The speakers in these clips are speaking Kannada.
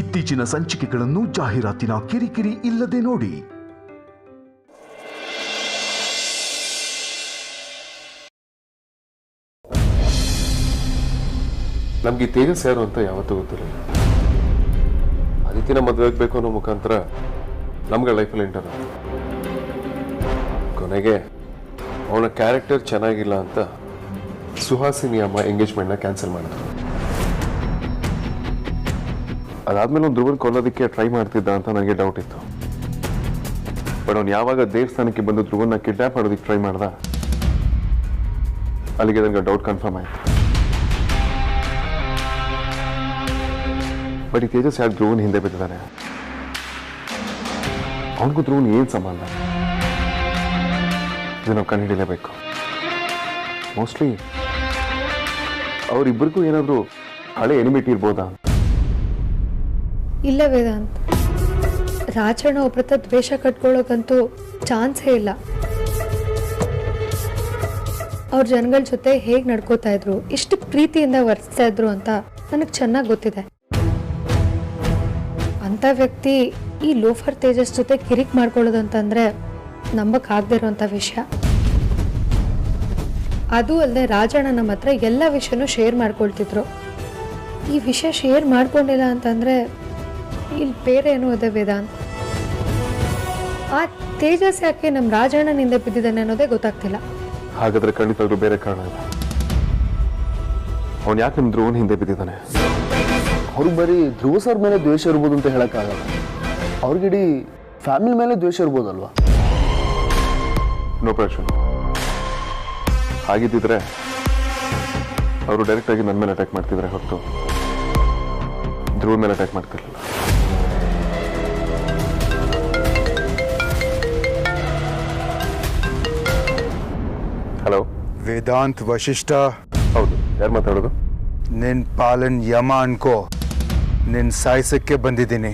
ಇತ್ತೀಚಿನ ಸಂಚಿಕೆಗಳನ್ನು ಜಾಹೀರಾತಿನ ಕಿರಿಕಿರಿ ಇಲ್ಲದೆ ನೋಡಿ. ನಮ್ಗೆ ತೇಜಸ್ ಯಾರು ಅಂತ ಯಾವತ್ತೂ ಗೊತ್ತಿರಲಿಲ್ಲ. ಅದಕ್ಕಿನ ಮದುವೆ ಆಗಬೇಕು ಅನ್ನೋ ಮುಖಾಂತರ ನಮ್ಗೆ ಲೈಫಲ್ಲಿ ಎಂಟರ್ ಆಗುತ್ತೆ. ಕೊನೆಗೆ ಅವನ ಕ್ಯಾರೆಕ್ಟರ್ ಚೆನ್ನಾಗಿಲ್ಲ ಅಂತ ಸುಹಾಸಿನಿ ಅಮ್ಮ ಎಂಗೇಜ್ಮೆಂಟ್ನ ಕ್ಯಾನ್ಸಲ್ ಮಾಡಿದ್ರು. ಅದಾದ್ಮೇಲೆ ಒಂದು ಧ್ರುವನ್ ಕೊಲ್ಲೋದಕ್ಕೆ ಟ್ರೈ ಮಾಡ್ತಿದ್ದ ಅಂತ ನನಗೆ ಡೌಟ್ ಇತ್ತು. ಬಟ್ ಅವ್ನು ಯಾವಾಗ ದೇವಸ್ಥಾನಕ್ಕೆ ಬಂದು ಧ್ರುವನ್ನ ಕಿಡ್ನಾಪ್ ಮಾಡೋದಕ್ಕೆ ಟ್ರೈ ಮಾಡ್ದ, ಅಲ್ಲಿಗೆ ನನಗೆ ಡೌಟ್ ಕನ್ಫರ್ಮ್ ಆಯ್ತು. ಬಟ್ ಈ ತೇಜಸ್ ಯಾಕೆ ಧ್ರುವನ್ ಹಿಂದೆ ಬಿದ್ದಿದ್ದಾನೆ? ಅವನಿಗೂ ಧ್ರುವನ್ ಏನು ಸಂಬಂಧ? ಇದು ನಾವು ಕಂಡುಹಿಡಿಯಲೇಬೇಕು. ಮೋಸ್ಟ್ಲಿ ಅವರಿಬ್ಬರಿಗೂ ಏನಾದರೂ ಹಳೆ ಎನಿಮಿಟಿ ಇರ್ಬೋದಾ? ಇಲ್ಲ ವೇದಾಂತ್, ರಾಜಣ್ಣ ಒಬ್ರತ ದ್ವೇಷ ಕಟ್ಕೊಳ್ಳೋಕಂತೂ ಚಾನ್ಸೇ ಇಲ್ಲ. ಅವ್ರ ಜನಗಳ ಜೊತೆ ಹೇಗೆ ನಡ್ಕೋತಾ ಇದ್ರು, ಎಷ್ಟು ಪ್ರೀತಿಯಿಂದ ವರ್ತಿಸ್ತಾ ಇದ್ರು ಅಂತ ನನಗೆ ಚೆನ್ನಾಗಿ ಗೊತ್ತಿದೆ. ಅಂಥ ವ್ಯಕ್ತಿ ಈ ಲೋಫರ್ ತೇಜಸ್ ಜೊತೆ ಕಿರಿಕ್ ಮಾಡ್ಕೊಳ್ಳೋದು ಅಂತಂದ್ರೆ ನಂಬಕ್ ಆಗದೆ ಇರೋಂಥ ವಿಷಯ. ಅದು ಅಲ್ಲದೆ ರಾಜಣ್ಣ ನಮ್ಮ ಹತ್ರ ಎಲ್ಲ ವಿಷಯನೂ ಶೇರ್ ಮಾಡ್ಕೊಳ್ತಿದ್ರು. ಈ ವಿಷಯ ಶೇರ್ ಮಾಡ್ಕೊಂಡಿಲ್ಲ ಅಂತಂದ್ರೆ ಇಲ್ಲಿ ಬೇರೆ ಏನೋ ಇದೆ ವೇದಾಂತ್. ಆ ತೇಜಸ್ ಯಾಕೆ ನಮ್ಮ ರಾಜಣ್ಣನಿಂದ ಬಿದ್ದಿದ್ದಾನೆ ಅನ್ನೋದೇ ಗೊತ್ತಾಗ್ತಿಲ್ಲ. ಹಾಗಾದ್ರೆ ಖಂಡಿತವಾಗ್ಲೂ ಬೇರೆ ಕಾರಣ ಇಲ್ಲ. ಅವನು ಯಾಕೆ ನಿಮ್ಮ ಧ್ರುವನ್ ಹಿಂದೆ ಬಿದ್ದಿದ್ದಾನೆ? ಅವ್ರಿಗೆ ಬರೀ ಧ್ರುವ ಸರ್ ಮೇಲೆ ದ್ವೇಷ ಇರ್ಬೋದು ಅಂತ ಹೇಳೋಕ್ಕಾಗಲ್ಲ. ಅವ್ರಿಗಿಡೀ ಫ್ಯಾಮಿಲಿ ಮೇಲೆ ದ್ವೇಷ ಇರ್ಬೋದಲ್ವಾ? No problem. ಹಾಗಿದ್ದಿದ್ರೆ ಅವರು ಡೈರೆಕ್ಟ್ ಆಗಿ ನನ್ನ ಮೇಲೆ ಅಟ್ಯಾಕ್ ಮಾಡ್ತಿದ್ರೆ ಹೊರತು ಧ್ರುವ ಮೇಲೆ ಅಟ್ಯಾಕ್ ಮಾಡ್ತಿರ್ಲಿಲ್ಲ. ಹಲೋ, ವೇದಾಂತ್ ವಶಿಷ್ಠ. ಹೌದು, ಯಾರು ಮಾತಾಡೋದು? ನಿನ್ ಪಾಲನ್ ಯಮ ಅನ್ಕೋ. ನಿನ್ ಸಾಯಿಸಕ್ಕೆ ಬಂದಿದ್ದೀನಿ.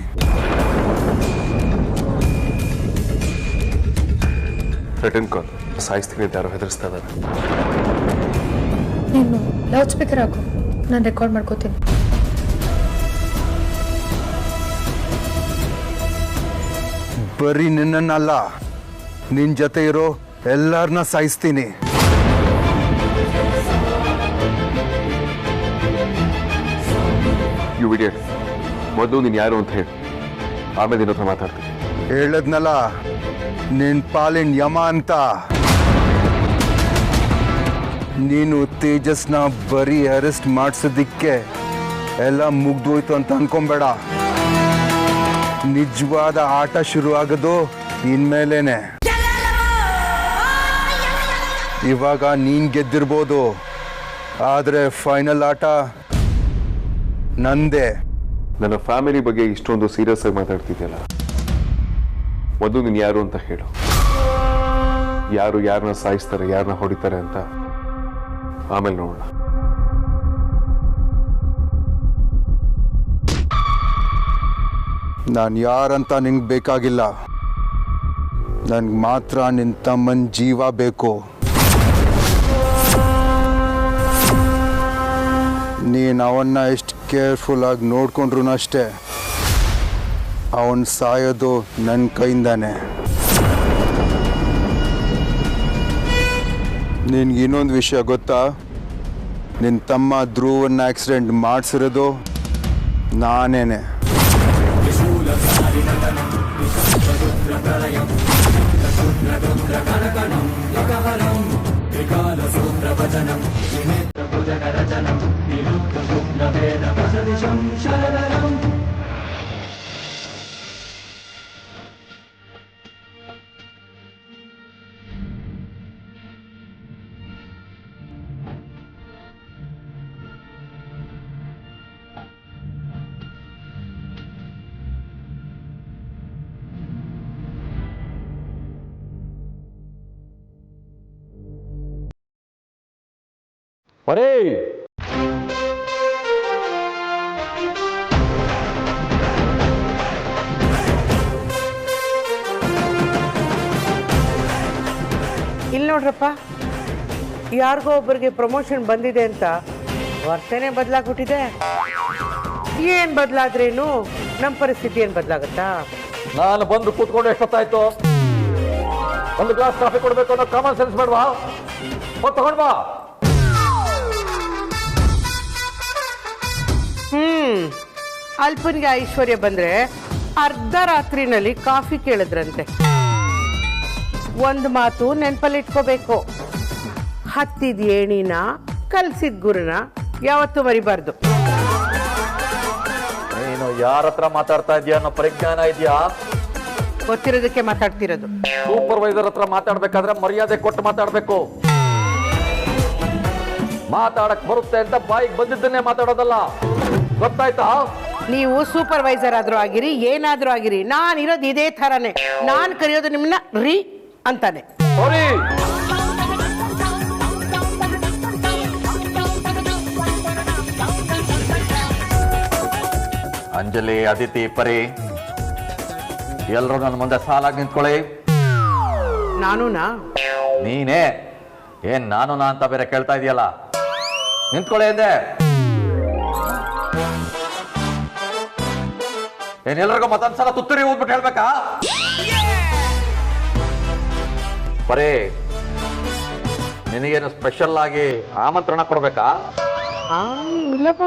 Return call. ಸಾಯಿಸ್ತೀನಿ ಅಂತ ಯಾರೋ ಹೆದರ್ಸ್ತಾ ಇದ್ದಾರೆ. ನೀನು ಲೌಡ್ ಸ್ಪೀಕರ್ ಹಾಕು, ನಾನು ರೆಕಾರ್ಡ್ ಮಾಡ್ಕೋತೀನಿ. ಬರೀ ನಿನ್ನನ್ನಲ್ಲ, ನಿನ್ ಜೊತೆ ಇರೋ ಎಲ್ಲಾರನ್ನ ಸಾಯಿಸ್ತೀನಿ. You idiot. ಮೊದಲು ನೀನು ಯಾರು ಅಂತ ಹೇಳಿ, ಆಮೇಲೆ ನಿನ್ನ ಹತ್ರ ಮಾತಾಡ್ತೀನಿ. ಹೇಳದ್ನಲ್ಲ, ನಿನ್ ಪಾಲಿನ ಯಮ ಅಂತ. ನೀನು ತೇಜಸ್ನ ಬರೀ ಅರೆಸ್ಟ್ ಮಾಡಿಸೋದಿಕ್ಕೆ ಎಲ್ಲ ಮುಗ್ದೋಯ್ತು ಅಂತ ಅನ್ಕೊಂಬೇಡ. ನಿಜವಾದ ಆಟ ಶುರು ಆಗೋದು ಇನ್ಮೇಲೇನೆ. ಇವಾಗ ನೀನ್ ಗೆದ್ದಿರ್ಬೋದು, ಆದ್ರೆ ಫೈನಲ್ ಆಟ ನಂದೇ. ನನ್ನ ಫ್ಯಾಮಿಲಿ ಬಗ್ಗೆ ಇಷ್ಟೊಂದು ಸೀರಿಯಸ್ ಆಗಿ ಮಾತಾಡ್ತಿದ್ಯಲ್ಲ, ಮೊದಲು ನೀನು ಯಾರು ಅಂತ ಹೇಳು. ಯಾರು ಯಾರನ್ನ ಸಾಯಿಸ್ತಾರೆ, ಯಾರನ್ನ ಹೊಡಿತಾರೆ ಅಂತ ಆಮೇಲೆ ನೋಡೋಣ. ನಾನು ಯಾರಂತ ನಿಂಗೆ ಬೇಕಾಗಿಲ್ಲ. ನನ್ಗೆ ಮಾತ್ರ ನಿನ್ನ ತಮ್ಮನ ಜೀವ ಬೇಕು. ನೀನು ಅವನ್ನ ಎಷ್ಟು ಕೇರ್ಫುಲ್ ಆಗಿ ನೋಡ್ಕೊಂಡ್ರು ಅಷ್ಟೇ, ಅವನ್ ಸಾಯೋದು ನನ್ನ ಕೈಯಿಂದಾನೆ. ನಿನ್ಗೆ ಇನ್ನೊಂದು ವಿಷಯ ಗೊತ್ತಾ? ನಿನ್ನ ತಮ್ಮ ಧ್ರುವನ್ನ ಆಕ್ಸಿಡೆಂಟ್ ಮಾಡಿಸಿರೋದು ನಾನೇನೆ. ಅರೇ, ಇಲ್ಲಿ ನೋಡ್ರಪ್ಪ, ಯಾರಿಗೋ ಒಬ್ಬರಿಗೆ ಪ್ರಮೋಷನ್ ಬಂದಿದೆ ಅಂತ ವರ್ತನೆ ಬದಲಾಗ್ಬಿಟ್ಟಿದೆ. ಏನ್ ಬದಲಾದ್ರೇನು ನಮ್ಮ ಪರಿಸ್ಥಿತಿ ಏನ್ ಬದಲಾಗತ್ತಾ? ನಾನು ಬಂದು ಕೂತ್ಕೊಂಡು ಎಷ್ಟೊತ್ತಾಯ್ತು? ಒಂದು ಗ್ಲಾಸ್ ಕಾಫಿ ಕೊಡ್ಬೇಕು ಅನ್ನೋ ಕಾಮನ್ ಸೆನ್ಸ್ ಬೇಡವಾ? ತಗೊಂಡ್ ಬಾ. ಅಲ್ಪನಿಗೆ ಐಶ್ವರ್ಯ ಬಂದ್ರೆ ಅರ್ಧ ರಾತ್ರಿನಲ್ಲಿ ಕಾಫಿ ಕೇಳಿದ್ರಂತೆ. ಒಂದು ಮಾತು ನೆನಪಲ್ಲಿ ಇಟ್ಕೋಬೇಕು, ಹತ್ತಿದ ಏಣಿನ ಕಲ್ಸಿದ ಗುರುನ ಯಾವತ್ತೂ ಮರಿಬಾರ್ದು. ನೀನು ಯಾರ ಹತ್ರ ಮಾತಾಡ್ತಾ ಇದೀಯ ಅನ್ನೋ ಪರಿಜ್ಞಾನ ಇದೆಯಾ? ಗೊತ್ತಿರೋದಕ್ಕೆ ಮಾತಾಡ್ತಿರೋದು. ಸೂಪರ್ವೈಸರ್ ಹತ್ರ ಮಾತಾಡ್ಬೇಕಾದ್ರೆ ಮರ್ಯಾದೆ ಕೊಟ್ಟು ಮಾತಾಡ್ಬೇಕು. ಮಾತಾಡಕ್ ಬರುತ್ತೆ ಅಂತ ಬಾಯಿಗೆ ಬಂದಿದ್ದನ್ನೇ ಮಾತಾಡೋದಲ್ಲ, ಗೊತ್ತಾಯ್ತಾ? ನೀವು ಸೂಪರ್ವೈಸರ್ ಆದ್ರೂ ಆಗಿರಿ, ಏನಾದ್ರೂ ಆಗಿರಿ, ನಾನಿರೋದು ಇದೇ ಥರನೇ. ನಾನು ಕರೆಯೋದು ನಿಮ್ಮನ್ನ ರೀ ಅಂತಾನೆ. ಸಾರಿ. ಅಂಜಲಿ, ಅದಿತಿ, ಪರಿ ಎಲ್ಲರೂ ನನ್ನ ಮುಂದೆ ಸಾಲಾಗಿ ನಿಂತ್ಕೊಳ್ಳಿ. ನಾನೂನಾ? ನೀನೇ. ಏನ್ ನಾನು ನಾ ಅಂತ ಬೇರೆ ಕೇಳ್ತಾ ಇದೆಯಲ್ಲ, ನಿಂತ್ಕೊಳ್ಳಿ ಎಂದೆ. ಏನ್ ಎಲ್ರಿಗೂ ಮತ್ತೊಂದ್ಸಲ ತುತ್ತೂರಿ ಊದ್ಬಿಟ್ಟು ಹೇಳ್ಬೇಕಾ? ಪರಿ, ನಿನಗೇನು ಸ್ಪೆಷಲ್ ಆಗಿ ಆಮಂತ್ರಣ ಕೊಡ್ಬೇಕಾ? ಇಲ್ಲಪ್ಪ.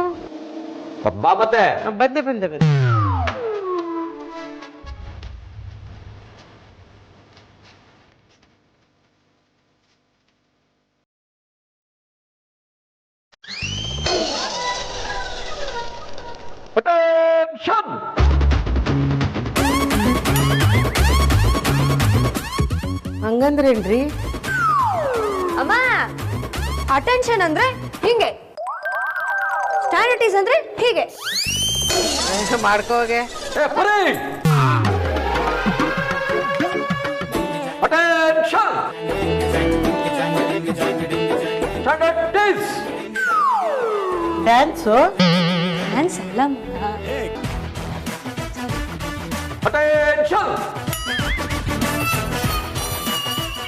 ಬಾ ಮತ್ತೆ. ಬಂದೆ ಬಂದೆ ಬಂದೆ. Attention! ಹಂಗಂದ್ರೇನ್ರಿ? ಅಮ್ಮ, ಅಟೆನ್ಷನ್ ಅಂದ್ರೆ ಹಿಂಗೆ, ಸ್ಟ್ಯಾಂಡರ್ಟೀಸ್ ಅಂದ್ರೆ ಹೀಗೆ. ಮಾಡ್ಕೋಗೆ. Pari! Attention! Standard is. Dance dance ಅಲ್ಲ. Attention!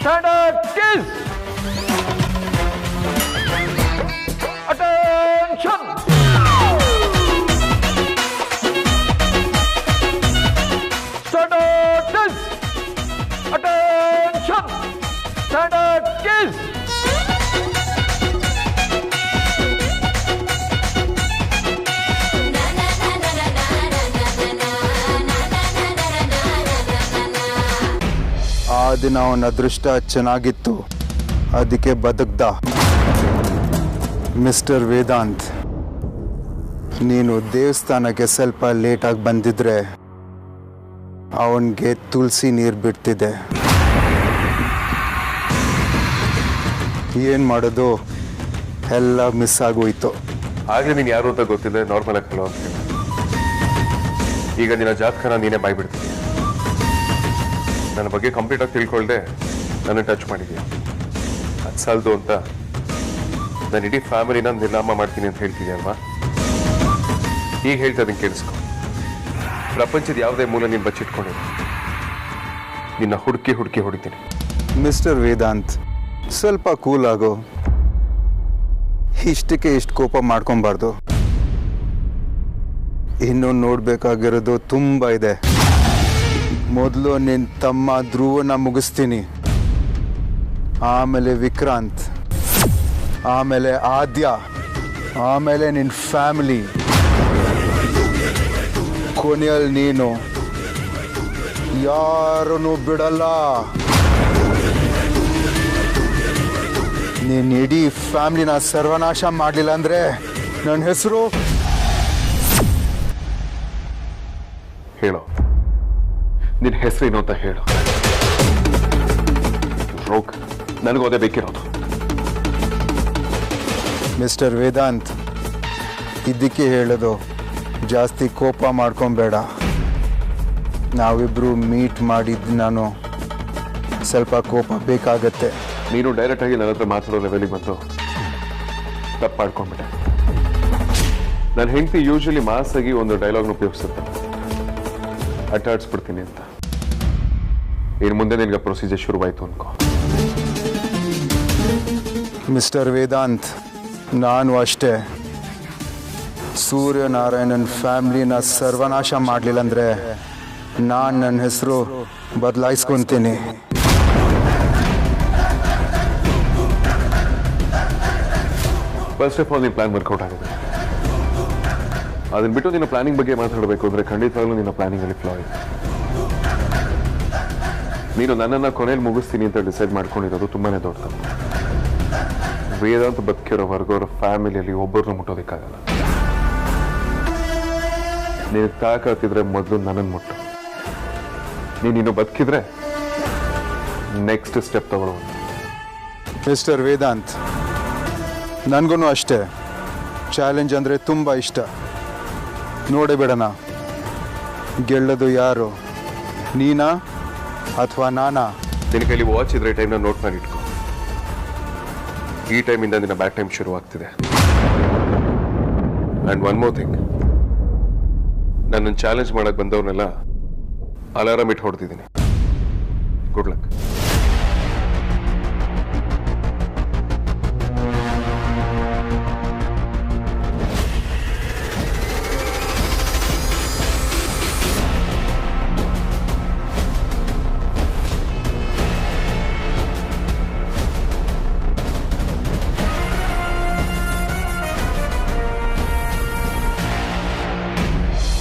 Standard is. Attention! Standard is. Attention! Standard is. ಆ ದಿನ ಅವನ ಅದೃಷ್ಟ ಚೆನ್ನಾಗಿತ್ತು, ಅದಕ್ಕೆ ಬದುಕ್ದ. ಮಿಸ್ಟರ್ ವೇದಾಂತ್, ನೀನು ದೇವಸ್ಥಾನಕ್ಕೆ ಸ್ವಲ್ಪ ಲೇಟಾಗಿ ಬಂದಿದ್ರೆ ಅವನಿಗೆ ತುಳಸಿ ನೀರು ಬಿಡ್ತಿದ್ದೆ. ಏನು ಮಾಡೋದು, ಎಲ್ಲ ಮಿಸ್ ಆಗೋಯ್ತು. ಆಗಲೇ ನೀನು ಯಾರು ಅಂತ ಗೊತ್ತಿದೆ, ನಾರ್ಮಲ್ ಆಗಿ ಹೇಳೋ ಅಂತ. ಈಗ ನಿನ್ನ ಜಾತಕನ ನೀನೇ ಬಾಯ್ಬಿಡ್ತೀನಿ. ನನ್ನ ಬಗ್ಗೆ ಕಂಪ್ಲೀಟ್ ಆಗಿ ತಿಳ್ಕೊಳ್ದೆ ನನ್ನ ಟಚ್ ಮಾಡಿದ್ಯಾ. ಅದು ಸಾಲದು ಅಂತ ನಾನು ಇಡೀ ಫ್ಯಾಮಿಲಿನ ನಿರ್ನಾಮ ಮಾಡ್ತೀನಿ ಅಂತ ಹೇಳ್ತೀನಿ ಅಲ್ವಾ? ಈಗ ಹೇಳ್ತಾ ಇದನ್ನು ಕೇಳಿಸ್ಕೊ. ಪ್ರಪಂಚದ ಯಾವುದೇ ಮೂಲ ನೀನು ಬಚ್ಚಿಟ್ಕೊಂಡಿಲ್ಲ, ನಿನ್ನ ಹುಡುಕಿ ಹುಡುಕಿ ಹೊಡಿತೀನಿ. ಮಿಸ್ಟರ್ ವೇದಾಂತ್, ಸ್ವಲ್ಪ ಕೂಲ್ ಆಗೋ. ಇಷ್ಟಕ್ಕೆ ಇಷ್ಟು ಕೋಪ ಮಾಡ್ಕೊಬಾರ್ದು. ಇನ್ನೂ ನೋಡಬೇಕಾಗಿರೋದು ತುಂಬ ಇದೆ. ಮೊದಲು ನಿನ್ನ ತಮ್ಮ ಧ್ರುವನ ಮುಗಿಸ್ತೀನಿ, ಆಮೇಲೆ ವಿಕ್ರಾಂತ್, ಆಮೇಲೆ ಆದ್ಯ, ಆಮೇಲೆ ನಿನ್ನ ಫ್ಯಾಮಿಲಿ, ಕೊನೆಯಲ್ಲಿ ನೀನು. ಯಾರನ್ನು ಬಿಡಲ್ಲ. ನೀನು ಇಡೀ ಫ್ಯಾಮಿಲಿನ ಸರ್ವನಾಶ ಮಾಡಲಿಲ್ಲ ಅಂದರೆ ನನ್ನ ಹೆಸರು ಹೇಳೋ. ನಿನ್ನ ಹೆಸರೇನು ಅಂತ ಹೇಳು. ರೋಗ್, ನನಗೋದೇ ಬೇಕಿರೋದು. ಮಿಸ್ಟರ್ ವೇದಾಂತ್, ಇದಕ್ಕೆ ಹೇಳೋದು, ಜಾಸ್ತಿ ಕೋಪ ಮಾಡ್ಕೊಬೇಡ. ನಾವಿಬ್ಬರು ಮೀಟ್ ಮಾಡಿದ್ದು ನಾನು ಸ್ವಲ್ಪ ಕೋಪ ಬೇಕಾಗತ್ತೆ. ನೀನು ಡೈರೆಕ್ಟಾಗಿ ನನ್ನ ಹತ್ರ ಮಾತಾಡೋ ಲೆವೆಲಿಗೆ ಬಂದು ತಪ್ಪು ಮಾಡ್ಕೊಂಡ್ಬಿಟ್ಟೆ. ನನ್ನ ಹೆಂಡತಿ ಯೂಶಲಿ ಮಾಸಾಗಿ ಒಂದು ಡೈಲಾಗ್ನ ಉಪಯೋಗಿಸುತ್ತೆ, ಅಟ್ಟಾಡ್ಸ್ಬಿಡ್ತೀನಿ ಅಂತ. ಇನ್ನು ಮುಂದೆ ನಿನಗೆ ಪ್ರೊಸೀಜರ್ ಶುರುವಾಯಿತು ಅನ್ಕೋ. ಮಿಸ್ಟರ್ ವೇದಾಂತ್, ನಾನು ಅಷ್ಟೇ. ಸೂರ್ಯನಾರಾಯಣನ್ ಫ್ಯಾಮ್ಲಿನ ಸರ್ವನಾಶ ಮಾಡಲಿಲ್ಲ ಅಂದರೆ ನಾನು ನನ್ನ ಹೆಸರು ಬದಲಾಯಿಸ್ಕೊತೀನಿ. ಫಸ್ಟ್ ಆಫ್ ಆಲ್ ನಿನ್ನ ಪ್ಲಾನ್ ವರ್ಕೌಟ್ ಆಗಿದೆ. ಅದನ್ನ ಬಿಟ್ಟು ನಿನ್ನ ಪ್ಲಾನಿಂಗ್ ಬಗ್ಗೆ ಮಾತಾಡಬೇಕು ಅಂದರೆ ಖಂಡಿತವಾಗ್ಲೂ ನಿನ್ನ ಪ್ಲಾನಿಂಗಲ್ಲಿ ಫ್ಲಾ ಇದೆ. ನೀನು ನನ್ನನ್ನು ಕೊನೆಯಲ್ಲಿ ಮುಗಿಸ್ತೀನಿ ಅಂತ ಡಿಸೈಡ್ ಮಾಡ್ಕೊಂಡಿರೋದು ತುಂಬಾ ದೊಡ್ಡದು. ವೇದಾಂತ ಬದುಕಿರೋವರೆಗೂ ಅವರ ಫ್ಯಾಮಿಲಿಯಲ್ಲಿ ಒಬ್ಬರನ್ನು ಮುಟ್ಟೋದಕ್ಕಾಗಲ್ಲ. ನೀನು ತಾಕತ್ತಿದ್ರೆ ಮೊದಲು ನನ್ನನ್ನು ಮುಟ್ಟು. ನೀನು ಬದುಕಿದ್ರೆ ನೆಕ್ಸ್ಟ್ ಸ್ಟೆಪ್ ತಗೊಳ್ಳೋದು. ಮಿಸ್ಟರ್ ವೇದಾಂತ್, ನನಗೂ ಅಷ್ಟೇ ಚಾಲೆಂಜ್ ಅಂದರೆ ತುಂಬ ಇಷ್ಟ. ನೋಡೇ ಬಿಡೋಣ, ಗೆಲ್ಲೋದು ಯಾರು, ನೀನಾ ಅಥವಾ ನಾನಾ? ನಿನ್ನ ಕೈಲಿ ವಾಚ್ ಇದ್ರೆ ಟೈಮ್ನ ನೋಟ್ ಮಾಡಿ ಇಟ್ಕೊ. ಈ ಟೈಮಿಂದ ನಿನ್ನ ಬ್ಯಾಕ್ ಟೈಮ್ ಶುರು ಆಗ್ತಿದೆ. ಆ್ಯಂಡ್ ಒನ್ ಮೋರ್ ಥಿಂಗ್, ನನ್ನನ್ನು ಚಾಲೆಂಜ್ ಮಾಡಕ್ಕೆ ಬಂದವ್ರನ್ನೆಲ್ಲ ಅಲಾರಾಮ್ ಇಟ್ಟು ಹೊಡ್ತಿದ್ದೀನಿ. Good luck.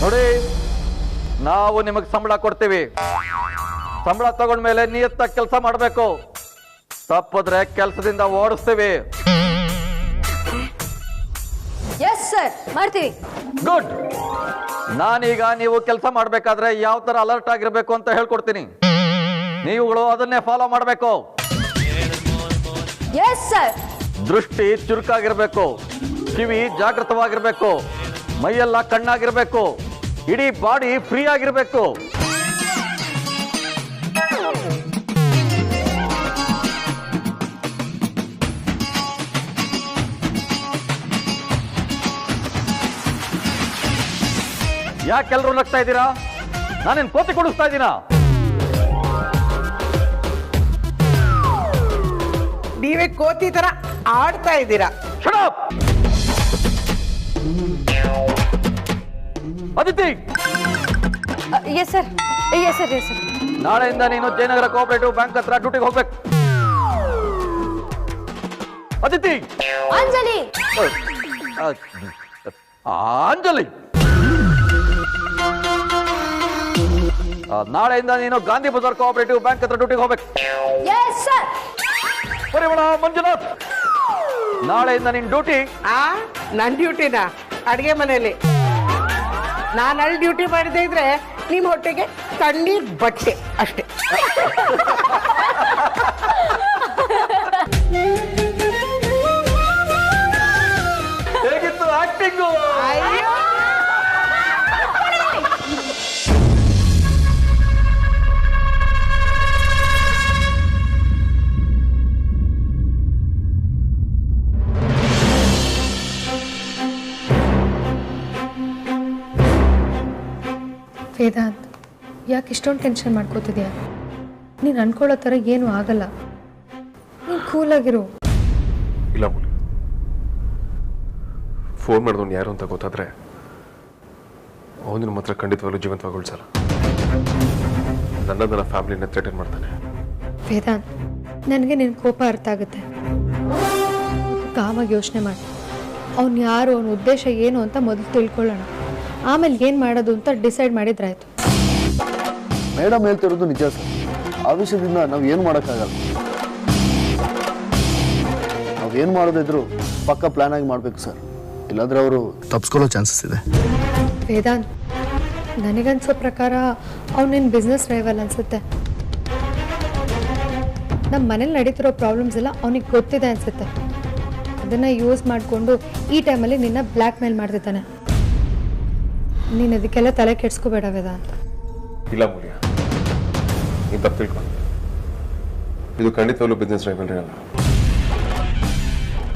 ನೋಡಿ, ನಾವು ನಿಮಗೆ ಸಂಬಳ ಕೊಡ್ತೀವಿ. ಸಂಬಳ ತಗೊಂಡ್ಮೇಲೆ ನಿಯತ್ತಾಗಿ ಕೆಲಸ ಮಾಡಬೇಕು. ತಪ್ಪಿದ್ರೆ ಕೆಲಸದಿಂದ ಓಡಿಸ್ತೀವಿ. ಎಸ್ ಸರ್, ಮಾಡ್ತೀವಿ. ಗುಡ್. ನಾನೀಗ ನೀವು ಕೆಲಸ ಮಾಡಬೇಕಾದ್ರೆ ಯಾವ ತರ ಅಲರ್ಟ್ ಆಗಿರ್ಬೇಕು ಅಂತ ಹೇಳ್ಕೊಡ್ತೀನಿ. ನೀವುಗಳು ಅದನ್ನೇ ಫಾಲೋ ಮಾಡಬೇಕು. Yes sir. ದೃಷ್ಟಿ ಚುರುಕಾಗಿರ್ಬೇಕು, ಕಿವಿ ಜಾಗೃತವಾಗಿರ್ಬೇಕು, ಮೈಯೆಲ್ಲ ಕಣ್ಣಾಗಿರ್ಬೇಕು, ಇಡೀ ಬಾಡಿ ಫ್ರೀ ಆಗಿರ್ಬೇಕು. ಯಾಕೆಲ್ಲರೂ ನಗ್ತಾ ಇದ್ದೀರಾ? ನಾನೇನ್ ಕೋತಿ ಕೊಡಿಸ್ತಾ ಇದ್ದೀನಾ? ನೀವೇ ಕೋತಿ ತರ ಆಡ್ತಾ ಇದ್ದೀರಾ. Shut up! Aditi, yes sir, yes sir, yes sir. ನಾಳೆಯಿಂದ ನೀನು ಜಯನಗರ ಕೋಆಪರೇಟಿವ್ ಬ್ಯಾಂಕ್ ಹತ್ರ ಡ್ಯೂಟಿಗೆ ಹೋಗ್ಬೇಕು. ಅದಿತಿ. ಅಂಜಲಿ. ಅಂಜಲಿ, ನಾಳೆಯಿಂದ ನೀನು ಗಾಂಧಿ ಬಜಾರ್ ಕೋಆಪರೇಟಿವ್ ಬ್ಯಾಂಕ್ ಹತ್ರ ಡ್ಯೂಟಿಗೆ ಹೋಗ್ಬೇಕು. Yes sir. ಪರಿಮಳ ಮಂಜುನಾಥ್, ನಾಳೆಯಿಂದ ನಿನ್ ಡ್ಯೂಟಿ. ನನ್ನ ಡ್ಯೂಟಿನ ಅಡುಗೆ ಮನೆಯಲ್ಲಿ. ನಾನು ಅಲ್ಲಿ ಡ್ಯೂಟಿ ಮಾಡದೇ ಇದ್ರೆ ನಿಮ್ಮ ಹೊಟ್ಟೆಗೆ ತಣ್ಣೀರ್ ಬಟ್ಟೆ ಅಷ್ಟೇ. ಹೇಗಿತ್ತು ಆಕ್ಟಿಂಗು? ಅಯ್ಯೋ, ವೇದಾಂತ್, ಯಾಕೆ ಇಷ್ಟೊಂದು ಟೆನ್ಷನ್ ಮಾಡ್ಕೋತಿದ್ಯಾ? ನೀನು ಅನ್ಕೊಳ್ಳೋ ಥರ ಏನೂ ಆಗಲ್ಲ. ನೀನು ಕೂಲಾಗಿರು. ಇಲ್ಲ ಮೂಲಿ, ಫೋನ್ ಮಾಡಿದವನು ಯಾರು ಅಂತ ಗೊತ್ತಾದ್ರೆ ಅವನು ನಮ್ಮ ಹತ್ರ ಖಂಡಿತವಾಗ್ಲೂ ಜೀವಂತವಾಗಿ ಉಳಿಸಲ್ಲ. ನನ್ನ ಫ್ಯಾಮಿಲಿನ ಥ್ರೆಟನ್ ಮಾಡ್ತಾನೆ. ವೇದಾಂತ್, ನನಗೆ ನಿನ್ನ ಕೋಪ ಅರ್ಥ ಆಗುತ್ತೆ. ಕಾಮಾಗಿ ಯೋಚನೆ ಮಾಡಿ, ಅವ್ನು ಯಾರು, ಅವನ ಉದ್ದೇಶ ಏನು ಅಂತ ಮೊದಲು ತಿಳ್ಕೊಳ್ಳೋಣ. ಆಮೇಲೆ ಏನು ಮಾಡೋದು ಅಂತ ಡಿಸೈಡ್ ಮಾಡಿದ್ರಾಯ್ತು. ಮೇಡಮ್ ಹೇಳ್ತಿರೋದು ನಿಜ ಸರ್. ಆ ವಿಷಯದಿಂದ ನಾವು ಏನು ಮಾಡೋಕ್ಕಾಗಲ್ಲ. ನಾವೇನು ಮಾಡೋದಿದ್ರು ಪಕ್ಕ ಪ್ಲಾನ್ ಆಗಿ ಮಾಡಬೇಕು ಸರ್. ಇಲ್ಲಾಂದ್ರೆ ಅವರು ತಪ್ಪಿಸ್ಕೊಳ್ಳೋ ಚಾನ್ಸಸ್ ಇದೆ. ವೇದಾಂತ್, ನನಗನ್ಸೋ ಪ್ರಕಾರ ಅವ್ನು ನಿನ್ನ ಬಿಸ್ನೆಸ್ ರೈವಲ್ ಅನಿಸುತ್ತೆ. ನಮ್ಮ ಮನೇಲಿ ನಡೀತಿರೋ ಪ್ರಾಬ್ಲಮ್ಸ್ ಎಲ್ಲ ಅವನಿಗೆ ಗೊತ್ತಿದೆ ಅನಿಸುತ್ತೆ. ಅದನ್ನು ಯೂಸ್ ಮಾಡಿಕೊಂಡು ಈ ಟೈಮಲ್ಲಿ ನಿನ್ನ ಬ್ಲ್ಯಾಕ್ ಮೇಲ್ ಮಾಡ್ತಿದ್ದಾನೆ. ನೀನು ಅದಕ್ಕೆಲ್ಲ ತಲೆ ಕೆಡ್ಸ್ಕೋಬೇಡ ವೇದಾಂತ್. ಇಲ್ಲ ಮೂಲ್ಯ, ನೀನು ತಪ್ಪು ತಿಳ್ಕೊಂಡು. ಇದು ಖಂಡಿತವಾಗ್ಲೂ ಬಿಸ್ನೆಸ್ ರೈವಲ್ರಿ ಅಲ್ಲ.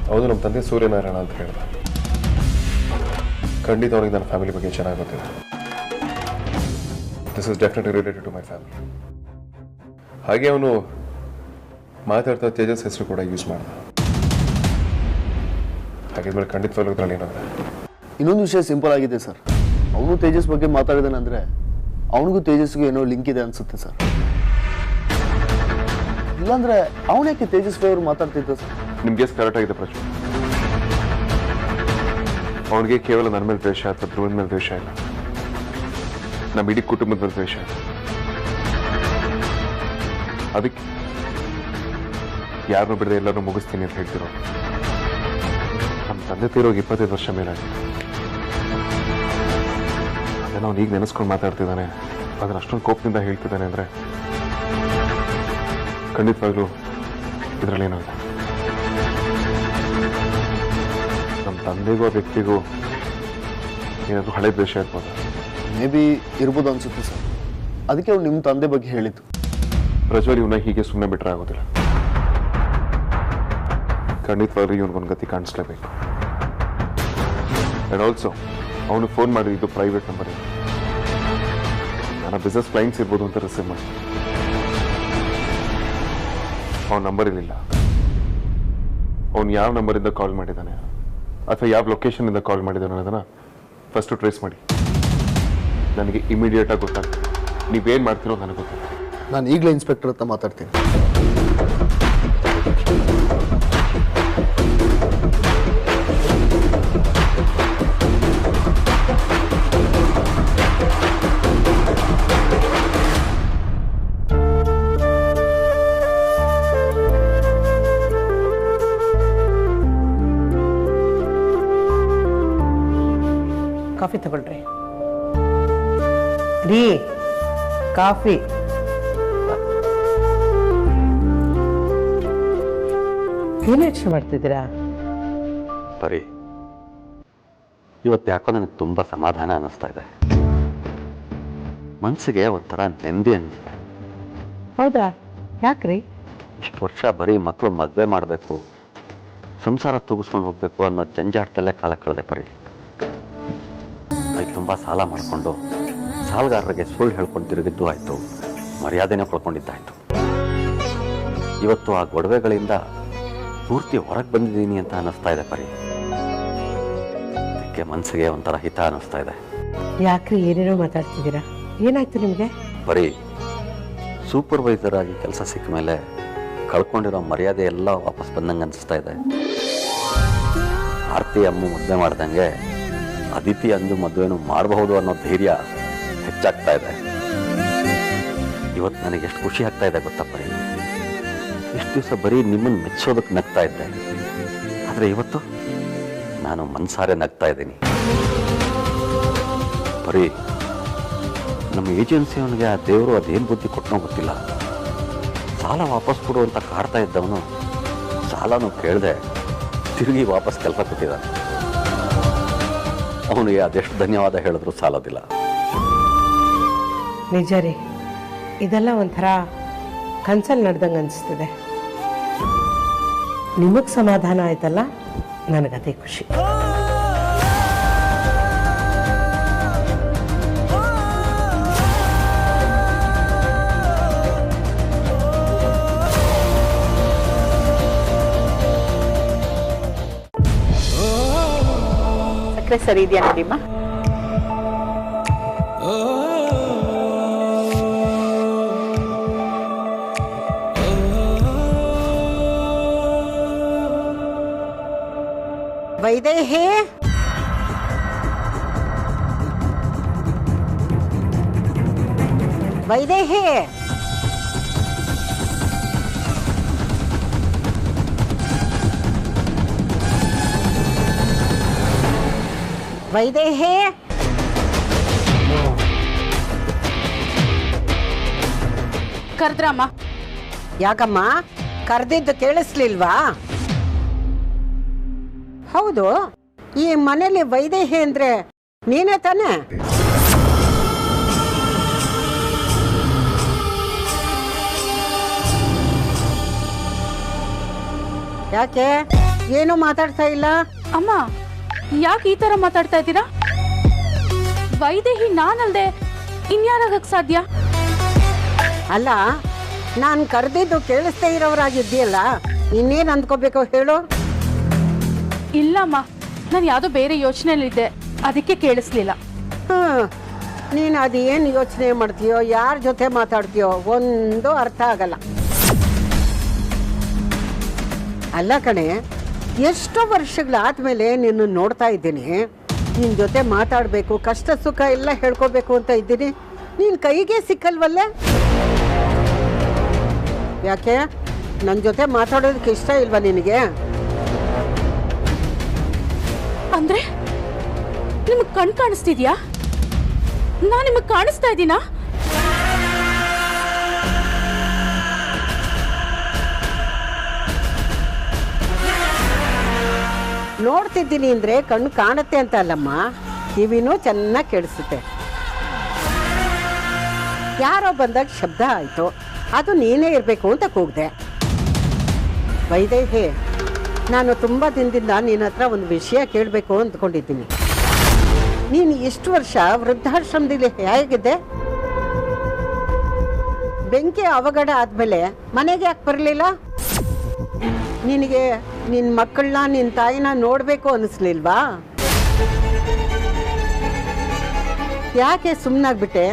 ಹೌದು, ನಮ್ಮ ತಂದೆ ಸೂರ್ಯನಾರಾಯಣ ಅಂತ ಹೇಳಿದ. ಖಂಡಿತ ಅವನಿಗೆ ನನ್ನ ಫ್ಯಾಮಿಲಿ ಬಗ್ಗೆ ಚೆನ್ನಾಗಿ ಗೊತ್ತಿದೆ. This is definitely related to my family. ಹಾಗೆ ಅವನು ಮಾತಾಡ್ತಾ ತೇಜಸ್ ಹೆಸರು ಕೂಡ ಯೂಸ್ ಮಾಡ್ದ. ಹಾಗಿದ್ಮೇಲೆ ಖಂಡಿತವಾಗ್ಲೂ ಇದರಲ್ಲಿ ಏನಾಗಿದೆ. ಇನ್ನೊಂದು ವಿಷಯ ಸಿಂಪಲ್ ಆಗಿದೆ ಸರ್. ಅವನು ತೇಜಸ್ ಬಗ್ಗೆ ಮಾತಾಡಿದಾನಂದ್ರೆ ಅವನಿಗೂ ತೇಜಸ್ಗೂ ಏನೋ ಲಿಂಕ್ ಇದೆ ಅನ್ಸುತ್ತೆ ಸರ್. ಇಲ್ಲಾಂದ್ರೆ ಅವನ್ಯಾಕೆ ತೇಜಸ್ ಫೇವರ್ ಮಾತಾಡ್ತಿದ್ದ ಸರ್? ನಿಮ್ಗೆ ಕರೆಕ್ಟ್ ಆಗಿದೆ ಪ್ರಶ್ನೆ. ಅವನಿಗೆ ಕೇವಲ ನನ್ನ ಮೇಲೆ ದ್ವೇಷ ಅಥವಾ ಧ್ರುವನ ಮೇಲೆ ದ್ವೇಷ ಇಲ್ಲ, ನಮ್ಮ ಇಡೀ ಕುಟುಂಬದ ಮೇಲೆ ದ್ವೇಷ ಇಲ್ಲ. ಅದಕ್ಕೆ ಯಾರನ್ನೂ ಬಿಡದೆ ಎಲ್ಲರೂ ಮುಗಿಸ್ತೀನಿ ಅಂತ ಹೇಳ್ತಿರೋ. ನಮ್ಮ ತಂದೆ ತೀರೋಗಿ 25 ವರ್ಷ ಮೇಲಾಗಿದೆ. ಅದನ್ನ ಅವ್ನು ಈಗ ನೆನೆಸ್ಕೊಂಡು ಮಾತಾಡ್ತಿದ್ದಾನೆ, ಅದನ್ನ ಅಷ್ಟೊಂದು ಕೋಪದಿಂದ ಹೇಳ್ತಿದ್ದಾನೆ ಅಂದರೆ ಖಂಡಿತವಾಗ್ಲೂ ಇದರಲ್ಲೇನೋ ಇದೆ. ನಮ್ಮ ತಂದೆಗೂ ಆ ವ್ಯಕ್ತಿಗೂ ಏನಾದರೂ ಹಳೆ ದ್ವೇಷ ಇರ್ಬೋದು. ಮೇ ಬಿ ಇರ್ಬೋದು ಅನ್ಸುತ್ತೆ ಸರ್. ಅದಕ್ಕೆ ಅವ್ರು ನಿಮ್ಮ ತಂದೆ ಬಗ್ಗೆ ಹೇಳಿದ್ದು. ಪ್ರಜ್ವಲ್ ಇವನ್ನ ಹೀಗೆ ಸುಮ್ಮನೆ ಬಿಟ್ಟರೆ ಆಗೋದಿಲ್ಲ. ಖಂಡಿತವಾಗ್ಲೂ ಇವನಿಗೊಂದು ಗತಿ ಕಾಣಿಸ್ಲೇಬೇಕು. ಆ್ಯಂಡ್ ಆಲ್ಸೋ ಅವನು ಫೋನ್ ಮಾಡಿದ್ದು ಪ್ರೈವೇಟ್ ನಂಬರ್ ಇದೆ. ನನ್ನ ಬಿಸ್ನೆಸ್ ಕ್ಲೈಂಟ್ಸ್ ಇರ್ಬೋದು ಅಂತ ರಿಸೀವ್ ಮಾಡಿ ಅವನ ನಂಬರ್ ಇರಲಿಲ್ಲ. ಅವನು ಯಾವ ನಂಬರಿಂದ ಕಾಲ್ ಮಾಡಿದ್ದಾನೆ ಅಥವಾ ಯಾವ ಲೊಕೇಶನಿಂದ ಕಾಲ್ ಮಾಡಿದ್ದಾನೆ ಅನ್ನೋದನ್ನು ಫಸ್ಟು ಟ್ರೇಸ್ ಮಾಡಿ ನನಗೆ ಇಮಿಡಿಯೇಟಾಗಿ ಗೊತ್ತಾಗ್ತದೆ. ನೀವೇನು ಮಾಡ್ತೀರೋ ನನಗೆ ಗೊತ್ತಾಗ್ತದೆ. ನಾನು ಈಗಲೇ ಇನ್ಸ್ಪೆಕ್ಟರ್ ಹತ್ರ ಮಾತಾಡ್ತೀನಿ. ಕಾಫಿ ತಗೊಳ್ರಿ. ರೀ ಕಾಫಿ. ಏನು ಯೋಚನೆ ಮಾಡ್ತಿದ್ದೀರಾ? ಬರೀ ಇವತ್ತು ಯಾಕೋ ನನಗೆ ತುಂಬ ಸಮಾಧಾನ ಅನ್ನಿಸ್ತಾ ಇದೆ. ಮನಸ್ಸಿಗೆ ಒಂಥರ ನೆಮ್ಮದಿ ಅನ್ನಿಸ್ತಾ. ಹೌದಾ? ಯಾಕ್ರಿ? ಇಷ್ಟು ವರ್ಷ ಬರೀ ಮಕ್ಕಳು ಮದುವೆ ಮಾಡಬೇಕು, ಸಂಸಾರ ತೂಗಿಸ್ಕೊಂಡು ಹೋಗ್ಬೇಕು ಅನ್ನೋ ಜಂಜಾಟದಲ್ಲೇ ಕಾಲ ಕಳೆದೆ ಬರೀ. ಅದಕ್ಕೆ ತುಂಬ ಸಾಲ ಮಾಡಿಕೊಂಡು ಸಾಲಗಾರರಿಗೆ ಸುಳ್ಳು ಹೇಳ್ಕೊಂಡು ತಿರುಗಿದ್ದು ಆಯಿತು, ಮರ್ಯಾದೆನೇ ಕಳ್ಕೊಂಡಿದ್ದಾಯಿತು. ಇವತ್ತು ಆ ಗೊಡವೆಗಳಿಂದ ಪೂರ್ತಿ ಹೊರಗೆ ಬಂದಿದ್ದೀನಿ ಅಂತ ಅನ್ನಿಸ್ತಾ ಇದೆ ಬರೀ. ಅದಕ್ಕೆ ಮನಸ್ಸಿಗೆ ಒಂಥರ ಹಿತ ಅನ್ನಿಸ್ತಾ ಇದೆ. ಯಾಕ್ರಿ ಏನೇನೋ ಮಾತಾಡ್ತಿದ್ದೀರಾ? ಏನಾಯ್ತು ನಿಮಗೆ? ಬರೀ ಸೂಪರ್ವೈಸರ್ ಆಗಿ ಕೆಲಸ ಸಿಕ್ಕ ಮೇಲೆ ಕಳ್ಕೊಂಡಿರೋ ಮರ್ಯಾದೆ ಎಲ್ಲ ವಾಪಸ್ ಬಂದಂಗೆ ಅನಿಸ್ತಾ ಇದೆ. ಆರ್ತಿ ಅಮ್ಮ ಮದುವೆ ಮಾಡ್ದಂಗೆ ಅದಿತಿ ಅಂದು ಮದುವೆನೂ ಮಾಡಬಹುದು ಅನ್ನೋ ಧೈರ್ಯ ಹೆಚ್ಚಾಗ್ತಾ ಇದೆ. ಇವತ್ತು ನನಗೆ ಎಷ್ಟು ಖುಷಿ ಆಗ್ತಾ ಇದೆ ಗೊತ್ತಾ ಬರೀ. ಇಷ್ಟು ದಿವಸ ಬರೀ ನಿಮ್ಮನ್ನು ಮೆಚ್ಚೋದಕ್ಕೆ ನಗ್ತಾ ಇದ್ದೆ, ಆದರೆ ಇವತ್ತು ನಾನು ಮನಸಾರೆ ನಗ್ತಾ ಇದ್ದೀನಿ. ಬರೀ ನಮ್ಮ ಏಜೆನ್ಸಿಯವನಿಗೆ ಆ ದೇವರು ಅದೇನು ಬುದ್ಧಿ ಕೊಟ್ಟನೋ ಗೊತ್ತಿಲ್ಲ. ಸಾಲ ವಾಪಸ್ ಕೊಡು ಅಂತ ಕಾಡ್ತಾ ಇದ್ದವನು ಸಾಲನೂ ಕೇಳದೆ ತಿರುಗಿ ವಾಪಸ್ ಕೆಲಸ ಕೊಟ್ಟಿದ್ದಾನೆ. ಅವನಿಗೆ ಅದೆಷ್ಟು ಧನ್ಯವಾದ ಹೇಳಿದ್ರು ಸಾಲೋದಿಲ್ಲ. ನಿಜ ರೀ, ಇದೆಲ್ಲ ಒಂಥರ ಕನ್ಸಲ್ಲಿ ನಡೆದಂಗೆ ಅನಿಸ್ತಿದೆ. ನಿಮಗೆ ಸಮಾಧಾನ ಆಯ್ತಲ್ಲ, ನನಗದೇ ಖುಷಿ. ಸಕ್ಕರೆ ಸರಿ ಇದೆಯಾ ನೋಡಿಮ್ಮ? ವೈದೇಹಿ, ವೈದೇಹಿ, ವೈದೇಹಿ, ಕರೆದ್ರಮ್ಮ? ಯಾಕಮ್ಮ ಕರೆದಿದ್ದು ಕೇಳಿಸ್ಲಿಲ್ವಾ? ಹೌದು, ಈ ಮನೇಲಿ ವೈದೇಹಿ ಅಂದ್ರೆ ನೀನೇ ತಾನೆ? ಯಾಕೆ ಏನು ಮಾತಾಡ್ತಾ ಇಲ್ಲ? ಅಮ್ಮ, ಯಾಕೆ ಈ ತರ ಮಾತಾಡ್ತಾ ಇದ್ದೀರಾ? ವೈದೇಹಿ ನಾನಲ್ದೆ ಇನ್ಯಾರಾಗಕ್ ಸಾಧ್ಯ? ಅಲ್ಲ, ನಾನು ಕರೆದಿದ್ದು ಕೇಳಿಸ್ತಾ ಇರೋರಾಗಿದ್ದೀಯಲ್ಲ, ಇನ್ನೇನು ಅಂದ್ಕೋಬೇಕು ಹೇಳು? ಇಲ್ಲಮ್ಮ, ನಾನು ಯಾವುದೋ ಬೇರೆ ಯೋಚನೆಯಲ್ಲಿದ್ದೆ. ಅದಕ್ಕೆ ಕೇಳಿಸ್ಲಿಲ್ಲ. ಹಾಂ, ನೀನು ಅದೇನು ಯೋಚನೆ ಮಾಡ್ತೀಯೋ, ಯಾರ ಜೊತೆ ಮಾತಾಡ್ತೀಯೋ ಒಂದು ಅರ್ಥ ಆಗಲ್ಲ. ಅಲ್ಲ ಕಣೆ, ಎಷ್ಟೋ ವರ್ಷಗಳಾದ್ಮೇಲೆ ನಿನ್ನ ನೋಡ್ತಾ ಇದ್ದೀನಿ. ನಿನ್ನ ಜೊತೆ ಮಾತಾಡಬೇಕು, ಕಷ್ಟ ಸುಖ ಎಲ್ಲ ಹೇಳ್ಕೋಬೇಕು ಅಂತ ಇದ್ದೀನಿ. ನೀನು ಕೈಗೆ ಸಿಕ್ಕಲ್ವಲ್ಲೇ? ಯಾಕೆ ನನ್ನ ಜೊತೆ ಮಾತಾಡೋದಕ್ಕೆ ಇಷ್ಟ ಇಲ್ವಾ ನಿನಗೆ? ಅಂದ್ರೆ ನಿಮಗೆ ಕಣ್ ಕಾಣಿಸ್ತಿದ್ಯಾ? ನಾನು ನಿಮಗೆ ಕಾಣಿಸ್ತಾ ಇದ್ದೀನಾ? ನೋಡ್ತಿದ್ದೀನಿ ಅಂದರೆ ಕಣ್ಣು ಕಾಣುತ್ತೆ ಅಂತ ಅಲ್ಲಮ್ಮ, ಕಿವಿನೂ ಚೆನ್ನಾಗಿ ಕೇಳಿಸುತ್ತೆ. ಯಾರೋ ಬಂದಾಗ ಶಬ್ದ ಆಯಿತು, ಅದು ನೀನೇ ಇರಬೇಕು ಅಂತ ಕೂಗಿದೆ. ವೈದೇಹಿ, ನಾನು ತುಂಬ ದಿನದಿಂದ ನಿನ್ನ ಹತ್ರ ಒಂದು ವಿಷಯ ಕೇಳಬೇಕು ಅಂದ್ಕೊಂಡಿದ್ದೀನಿ. ನೀನು ಇಷ್ಟು ವರ್ಷ ವೃದ್ಧಾಶ್ರಮದಲ್ಲಿ ಹೇಗಿದ್ದೆ? ಬೆಂಕಿ ಅವಘಡ ಆದಮೇಲೆ ಮನೆಗೆ ಯಾಕೆ ಬರಲಿಲ್ಲ? ನಿನಗೆ ನಿನ್ನ ಮಕ್ಕಳನ್ನ, ನಿನ್ನ ತಾಯಿನ ನೋಡಬೇಕು ಅನ್ನಿಸ್ಲಿಲ್ವಾ? ಯಾಕೆ ಸುಮ್ಮನಾಗ್ಬಿಟ್ಟೆ?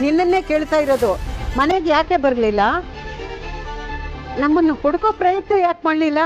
ನಿನ್ನನ್ನೇ ಕೇಳ್ತಾ ಇರೋದು. ಮನೆಗೆ ಯಾಕೆ ಬರಲಿಲ್ಲ? ನಮ್ಮನ್ನು ಹುಡುಕೋ ಪ್ರಯತ್ನ ಯಾಕೆ ಮಾಡಲಿಲ್ಲ?